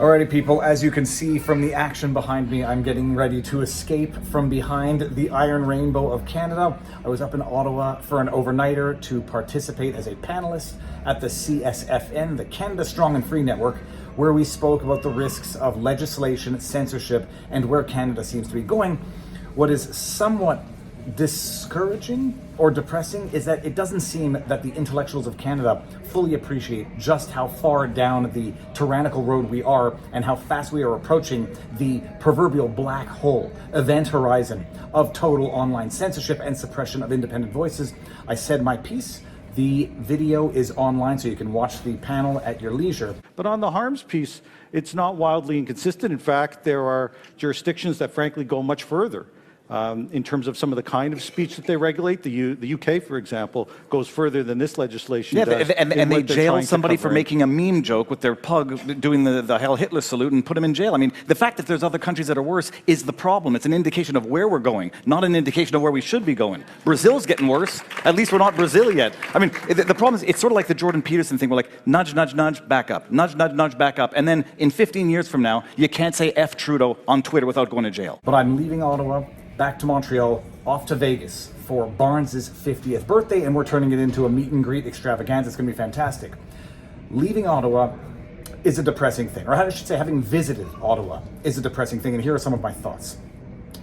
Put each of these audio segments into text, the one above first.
Alrighty people, as you can see from the action behind me, I'm getting ready to escape from behind the Iron Rainbow of Canada. I was up in Ottawa for an overnighter to participate as a panelist at the CSFN, the Canada Strong and Free Network, where we spoke about the risks of legislation, censorship, and where Canada seems to be going. What is somewhat discouraging or depressing is that it doesn't seem that the intellectuals of Canada fully appreciate just how far down the tyrannical road we are and how fast we are approaching the proverbial black hole event horizon of total online censorship and suppression of independent voices. I said my piece. The video is online, so you can watch the panel at your leisure. But on the harms piece, it's not wildly inconsistent. In fact, there are jurisdictions that frankly go much further in terms of some of the kind of speech that they regulate. The UK, for example, goes further than this legislation does. And they jail somebody for making a meme joke with their pug doing the Heil Hitler salute and put him in jail. I mean, the fact that there's other countries that are worse is the problem. It's an indication of where we're going, not an indication of where we should be going. Brazil's getting worse. At least we're not Brazil yet. I mean, the problem is it's sort of like the Jordan Peterson thing. We're like, nudge, nudge, nudge, back up. Nudge, nudge, nudge, back up. And then in 15 years from now, you can't say F Trudeau on Twitter without going to jail. But I'm leaving Ottawa, back to Montreal, off to Vegas for Barnes's 50th birthday, and we're turning it into a meet and greet extravaganza. It's going to be fantastic. Leaving Ottawa is a depressing thing, or I should say having visited Ottawa is a depressing thing, and here are some of my thoughts.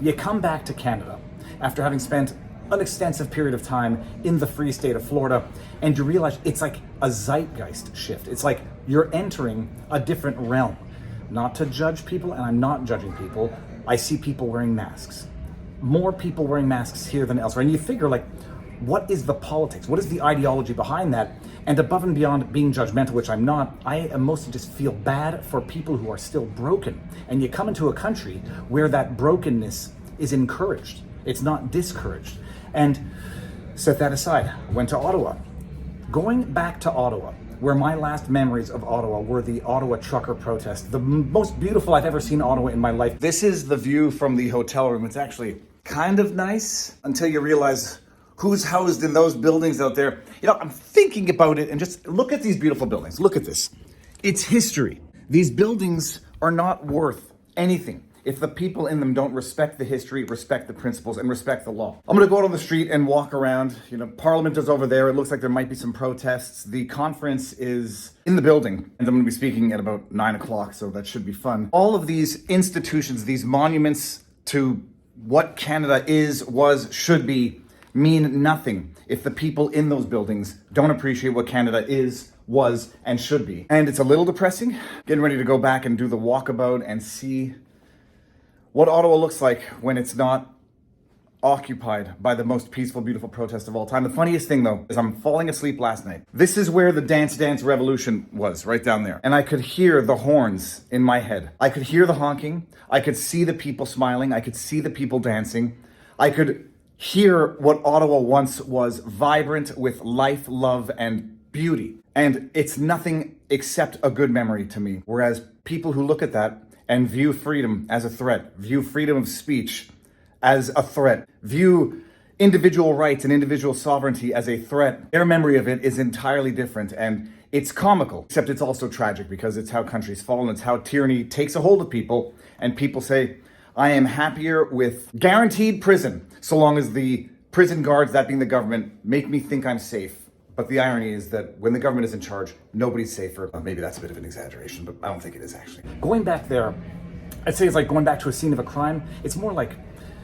You come back to Canada after having spent an extensive period of time in the free state of Florida, and you realize it's like a zeitgeist shift. It's like you're entering a different realm. Not to judge people, and I'm not judging people. I see people wearing masks. More people wearing masks here than elsewhere. And you figure, like, what is the politics? What is the ideology behind that? And above and beyond being judgmental, which I'm not, I am mostly just feel bad for people who are still broken. And you come into a country where that brokenness is encouraged. It's not discouraged. And set that aside, went to Ottawa. Going back to Ottawa, where my last memories of Ottawa were the Ottawa trucker protest, the most beautiful I've ever seen Ottawa in my life. This is the view from the hotel room. It's actually kind of nice until you realize who's housed in those buildings out there. You know, I'm thinking about it and just look at these beautiful buildings. Look at this. It's history. These buildings are not worth anything if the people in them don't respect the history, respect the principles, and respect the law. I'm gonna go out on the street and walk around. You know, Parliament is over there. It looks like there might be some protests. The conference is in the building, and I'm gonna be speaking at about 9 o'clock, so that should be fun. All of these institutions, these monuments to what Canada is, was, should be, mean nothing if the people in those buildings don't appreciate what Canada is, was, and should be. And it's a little depressing. Getting ready to go back and do the walkabout and see what Ottawa looks like when it's not occupied by the most peaceful, beautiful protest of all time. The funniest thing, though, is I'm falling asleep last night. This is where the Dance Dance Revolution was, right down there. And I could hear the horns in my head. I could hear the honking. I could see the people smiling. I could see the people dancing. I could hear what Ottawa once was, vibrant with life, love, and beauty. And it's nothing except a good memory to me. Whereas people who look at that and view freedom as a threat, view freedom of speech as a threat, view individual rights and individual sovereignty as a threat, their memory of it is entirely different. And it's comical, except it's also tragic because it's how countries fall and it's how tyranny takes a hold of people. And people say, I am happier with guaranteed prison, so long as the prison guards, that being the government, make me think I'm safe. But the irony is that when the government is in charge, nobody's safer. Maybe that's a bit of an exaggeration, but I don't think it is actually. Going back there, I'd say it's like going back to a scene of a crime. It's more like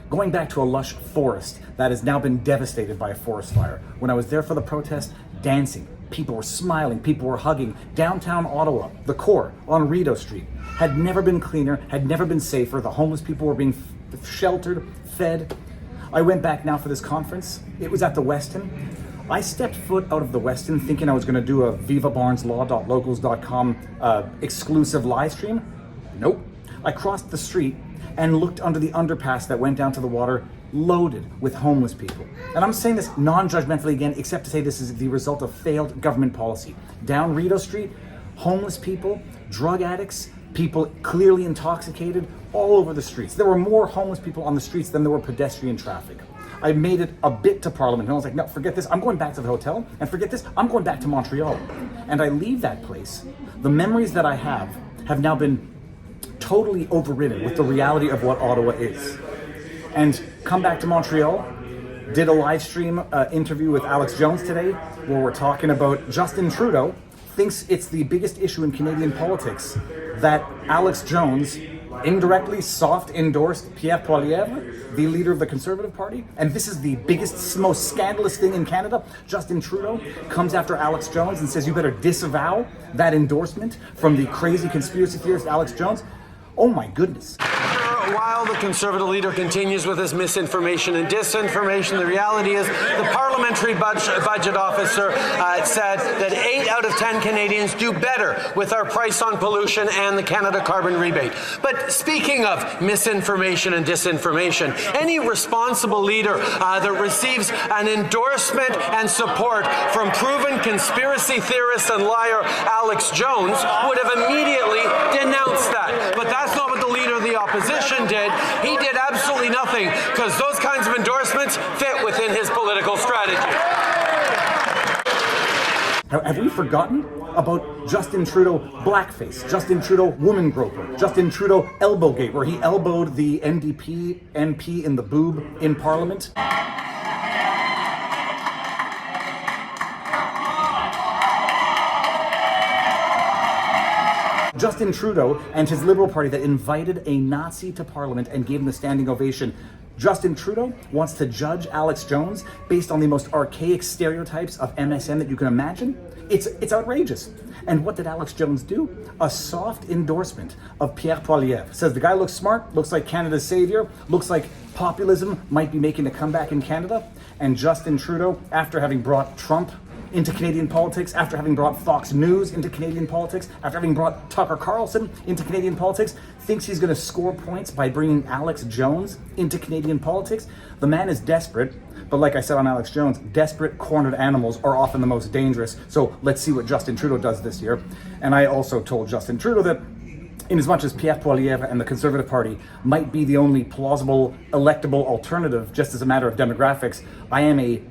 going back to a lush forest that has now been devastated by a forest fire. When I was there for the protest, dancing, people were smiling, people were hugging. Downtown Ottawa, the core on Rideau Street, had never been cleaner, had never been safer. The homeless people were being sheltered, fed. I went back now for this conference. It was at the Westin. I stepped foot out of the Westin thinking I was going to do a vivabarneslaw.locals.com exclusive live stream. Nope. I crossed the street and looked under the underpass that went down to the water, loaded with homeless people. And I'm saying this non-judgmentally again, except to say this is the result of failed government policy. Down Rideau Street, homeless people, drug addicts, people clearly intoxicated all over the streets. There were more homeless people on the streets than there were pedestrian traffic. I made it a bit to Parliament, and I was like, no, forget this. I'm going back to the hotel, and forget this. I'm going back to Montreal. And I leave that place. The memories that I have now been totally overridden with the reality of what Ottawa is. And come back to Montreal, did a live stream interview with Alex Jones today, where we're talking about Justin Trudeau thinks it's the biggest issue in Canadian politics that Alex Jones indirectly soft endorsed Pierre Poilievre, the leader of the Conservative Party. And this is the biggest, most scandalous thing in Canada. Justin Trudeau comes after Alex Jones and says, you better disavow that endorsement from the crazy conspiracy theorist Alex Jones. Oh my goodness. While the Conservative leader continues with his misinformation and disinformation, the reality is the Parliamentary Budget Officer said that 8 out of 10 Canadians do better with our price on pollution and the Canada carbon rebate. But speaking of misinformation and disinformation, any responsible leader that receives an endorsement and support from proven conspiracy theorist and liar Alex Jones would have immediately denounced that. But that's not what the leader of the opposition did. He did absolutely nothing because those kinds of endorsements fit within his political strategy. Have we forgotten about Justin Trudeau blackface, Justin Trudeau woman groper, Justin Trudeau elbowgate, where he elbowed the NDP MP in the boob in Parliament? Justin Trudeau and his Liberal Party that invited a Nazi to Parliament and gave him the standing ovation. Justin Trudeau wants to judge Alex Jones based on the most archaic stereotypes of MSN that you can imagine. It's outrageous. And what did Alex Jones do? A soft endorsement of Pierre Poilievre. Says the guy looks smart, looks like Canada's savior, looks like populism might be making a comeback in Canada. And Justin Trudeau, after having brought Trump into Canadian politics, after having brought Fox News into Canadian politics, after having brought Tucker Carlson into Canadian politics, thinks he's going to score points by bringing Alex Jones into Canadian politics. The man is desperate, but like I said on Alex Jones, desperate cornered animals are often the most dangerous. So let's see what Justin Trudeau does this year. And I also told Justin Trudeau that in as much as Pierre Poilievre and the Conservative Party might be the only plausible electable alternative, just as a matter of demographics, I am a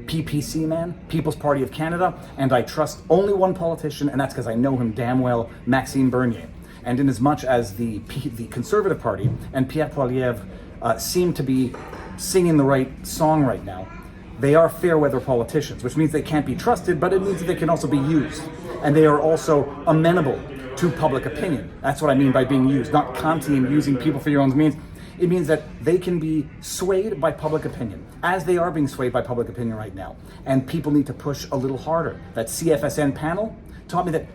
PPC man, People's Party of Canada, and I trust only one politician, and that's because I know him damn well, Maxime Bernier. And in as much as the Conservative Party and Pierre Poilievre seem to be singing the right song right now, they are fair weather politicians, which means they can't be trusted, but it means that they can also be used. And they are also amenable to public opinion. That's what I mean by being used, not Kantian using people for your own means. It means that they can be swayed by public opinion, as they are being swayed by public opinion right now. And people need to push a little harder. That CFSN panel taught me that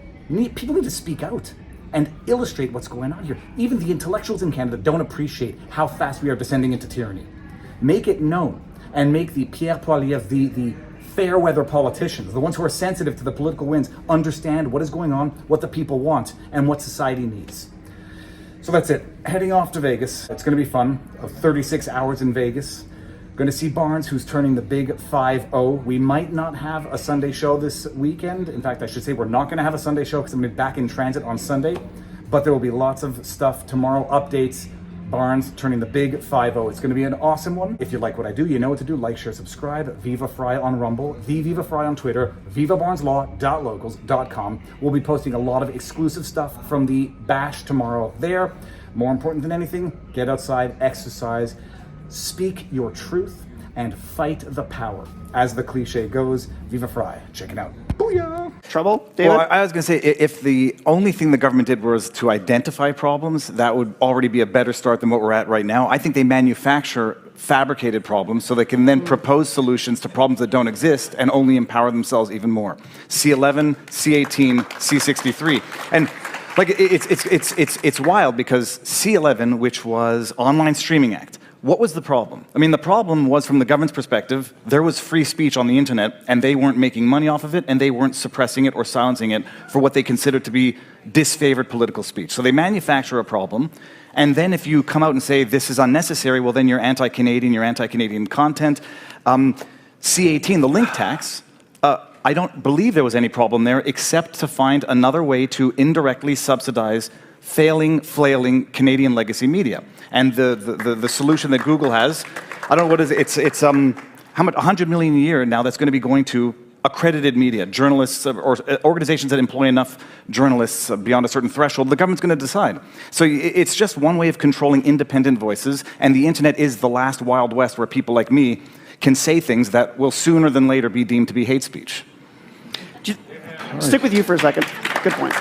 people need to speak out and illustrate what's going on here. Even the intellectuals in Canada don't appreciate how fast we are descending into tyranny. Make it known, and make the Pierre Poilievre, the fair weather politicians, the ones who are sensitive to the political winds, understand what is going on, what the people want, and what society needs. So that's it. Heading off to Vegas. It's going to be fun. 36 hours in Vegas. Going to see Barnes, who's turning the big 5-0. We might not have a Sunday show this weekend. In fact, I should say we're not going to have a Sunday show because I'm going to be back in transit on Sunday. But there will be lots of stuff tomorrow, updates. Barnes turning the big 5-0. It's going to be an awesome one. If you like what I do, you know what to do. Like, share, subscribe. Viva Frei on Rumble. The Viva Frei on Twitter. VivaBarnesLaw.locals.com. We'll be posting a lot of exclusive stuff from the bash tomorrow there. More important than anything, get outside, exercise, speak your truth, and fight the power. As the cliche goes, Viva Frei. Check it out. Booyah! Trouble, David? Well, I was going to say, if the only thing the government did was to identify problems, that would already be a better start than what we're at right now. I think they manufacture fabricated problems so they can then propose solutions to problems that don't exist and only empower themselves even more. C11, C18, C63. And like it's wild because C11, which was Online Streaming Act, what was the problem? I mean, the problem was, from the government's perspective, there was free speech on the internet, and they weren't making money off of it, and they weren't suppressing it or silencing it for what they considered to be disfavored political speech. So they manufacture a problem, and then if you come out and say this is unnecessary, well, then you're anti-Canadian, you're anti-Canadian content. C18, the link tax, I don't believe there was any problem there, except to find another way to indirectly subsidize failing, flailing Canadian legacy media. And the solution that Google has, I don't know what is it, it's how much, $100 million a year now that's going to be going to accredited media, journalists or organizations that employ enough journalists beyond a certain threshold, the government's going to decide. So it's just one way of controlling independent voices, and the internet is the last Wild West where people like me can say things that will sooner than later be deemed to be hate speech. Stick with you for a second. Good point.